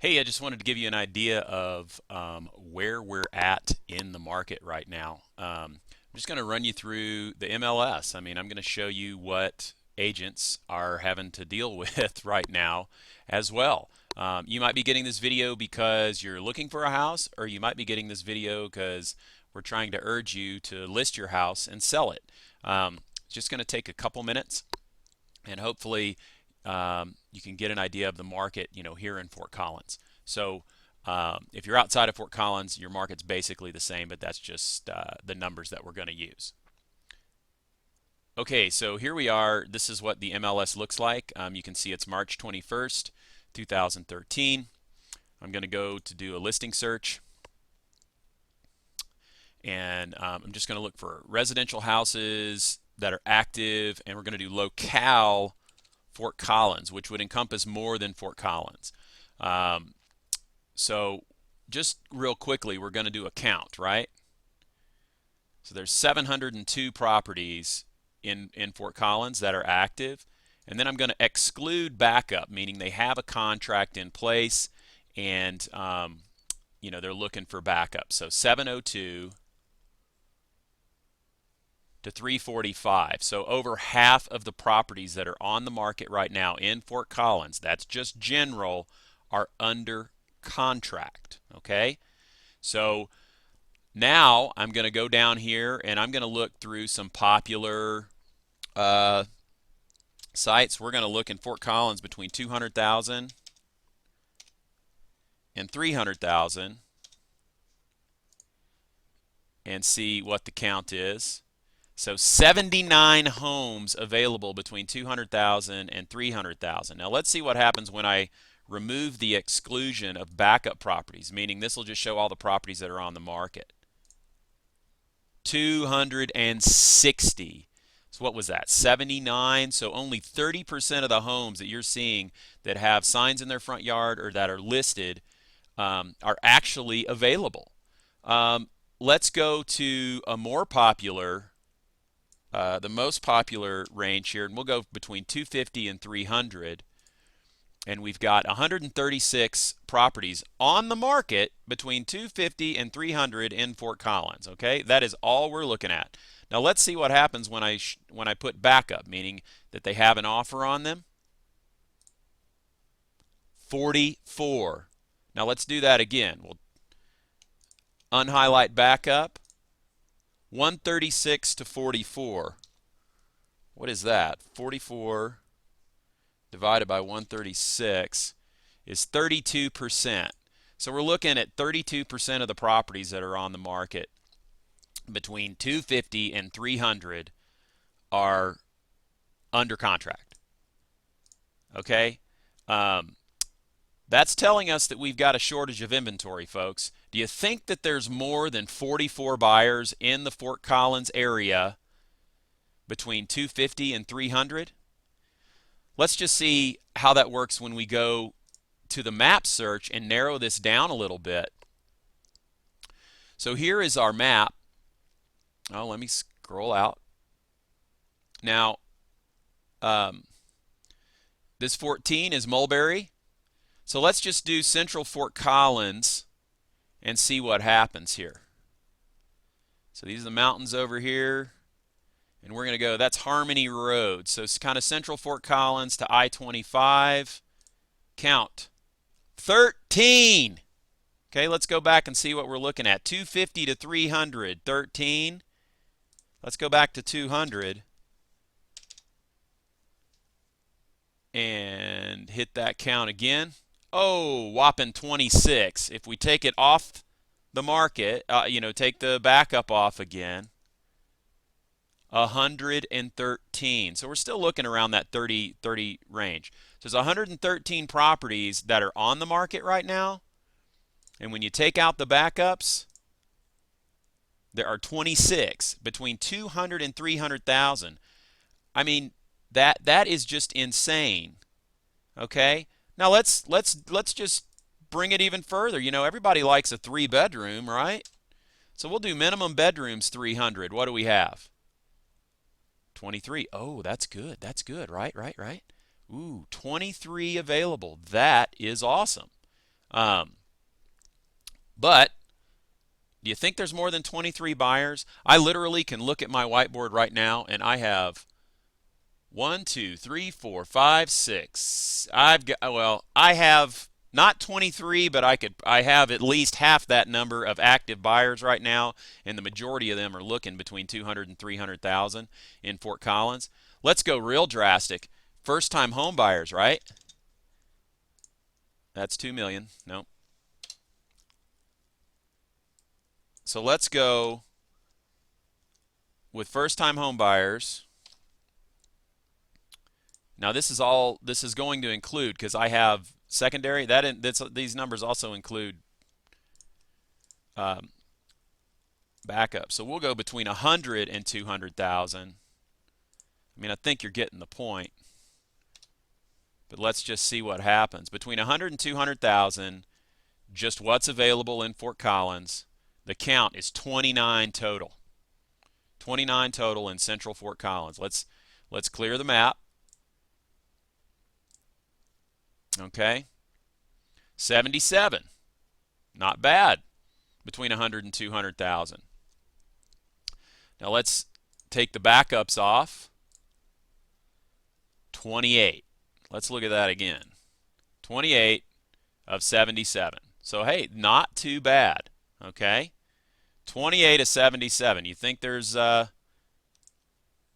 Hey, I just wanted to give you an idea of where we're at in the market right now. I'm just going to run you through the MLS. I'm going to show you what agents are having to deal with right now as well. You might be getting this video because you're looking for a house, or you might be getting this video because we're trying to urge you to list your house and sell it. It's just going to take a couple minutes, and hopefully you can get an idea of the market, here in Fort Collins. So if you're outside of Fort Collins, your market's basically the same, but that's just the numbers that we're going to use. Okay, so here we are. This is what the MLS looks like. You can see it's March 21st, 2013. I'm going to go to do a listing search, and I'm just going to look for residential houses that are active, and we're going to do locale Fort Collins, which would encompass more than Fort Collins. So just real quickly, we're going to do a count, right? So there's 702 properties in Fort Collins that are active. And then I'm going to exclude backup, meaning they have a contract in place and they're looking for backup. So 702 to 345. So over half of the properties that are on the market right now in Fort Collins, that's just general, are under contract. Okay? So now I'm going to go down here and I'm going to look through some popular sites. We're going to look in Fort Collins between 200,000 and 300,000 and see what the count is. So 79 homes available between 200,000 and 300,000. Now let's see what happens when I remove the exclusion of backup properties, meaning this will just show all the properties that are on the market. 260. So what was that? 79. So only 30% of the homes that you're seeing that have signs in their front yard or that are listed are actually available. Let's go to a more popular the most popular range here, and we'll go between 250 and 300. And we've got 136 properties on the market between 250 and 300 in Fort Collins. Okay, that is all we're looking at. Now let's see what happens when I put backup, meaning that they have an offer on them. 44. Now let's do that again. We'll unhighlight backup. 136 to 44. What is that? 44 divided by 136 is 32%. So we're looking at 32% of the properties that are on the market between 250 and 300 are under contract. Okay? That's telling us that we've got a shortage of inventory, folks. Do you think that there's more than 44 buyers in the Fort Collins area between 250 and 300? Let's just see how that works when we go to the map search and narrow this down a little bit. So here is our map. Oh, let me scroll out. Now, this 14 is Mulberry. So let's just do Central Fort Collins and see what happens here. So these are the mountains over here. And we're going to go, that's Harmony Road. So it's kind of Central Fort Collins to I-25. Count. 13. Okay, let's go back and see what we're looking at. 250 to 300. 13. Let's go back to 200. And hit that count again. Oh, whopping 26. If we take it off the market, take the backup off again, 113. So we're still looking around that 30 range. So there's 113 properties that are on the market right now. And when you take out the backups, there are 26 between 200 and 300,000. I mean, that is just insane. Okay? Now let's just bring it even further. Everybody likes a 3-bedroom, right? So we'll do minimum bedrooms 300. What do we have? 23. Oh, that's good. That's good. Right. Ooh, 23 available. That is awesome. Um, but do you think there's more than 23 buyers? I literally can look at my whiteboard right now and I have 1, 2, 3, 4, 5, 6. I have not 23, but I have at least half that number of active buyers right now, and the majority of them are looking between 200 and 300,000 in Fort Collins. Let's go real drastic. First-time home buyers, right? That's 2 million. No. So let's go with first-time home buyers. Now this is going to include, because I have secondary, these numbers also include backup. So we'll go between 100 and 200,000. I mean, I think you're getting the point. But let's just see what happens. Between 100 and 200,000, just what's available in Fort Collins, the count is 29 total. 29 total in Central Fort Collins. Let's clear the map. Okay. 77. Not bad. Between 100 and 200,000. Now let's take the backups off. 28. Let's look at that again. 28 of 77. So hey, not too bad. Okay. 28 of 77. You think there's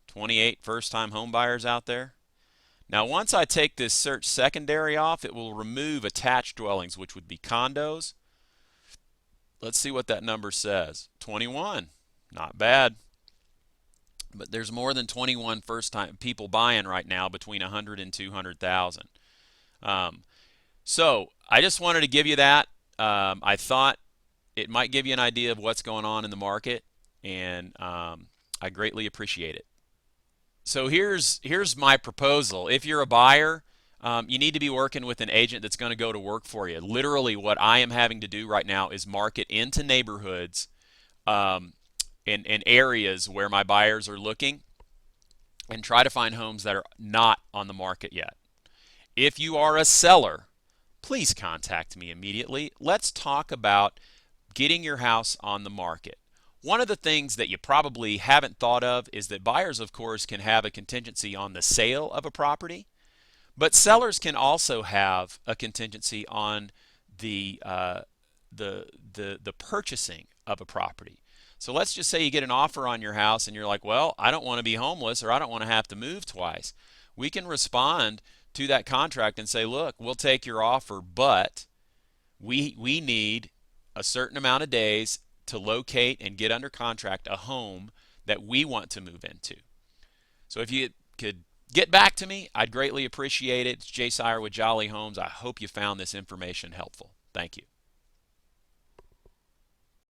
28 first-time home buyers out there? Now, once I take this search secondary off, it will remove attached dwellings, which would be condos. Let's see what that number says. 21. Not bad. But there's more than 21 first-time people buying right now between 100 and 200,000. So I just wanted to give you that. I thought it might give you an idea of what's going on in the market, and I greatly appreciate it. So here's my proposal. If you're a buyer, you need to be working with an agent that's going to go to work for you. Literally, what I am having to do right now is market into neighborhoods in areas where my buyers are looking and try to find homes that are not on the market yet. If you are a seller, please contact me immediately. Let's talk about getting your house on the market. One of the things that you probably haven't thought of is that buyers, of course, can have a contingency on the sale of a property, but sellers can also have a contingency on the purchasing of a property. So let's just say you get an offer on your house and you're like, well, I don't want to be homeless, or I don't want to have to move twice. We can respond to that contract and say, look, we'll take your offer, but we need a certain amount of days to locate and get under contract a home that we want to move into. So if you could get back to me, I'd greatly appreciate it. It's Jay Sire with Jolly Homes. I hope you found this information helpful. Thank you.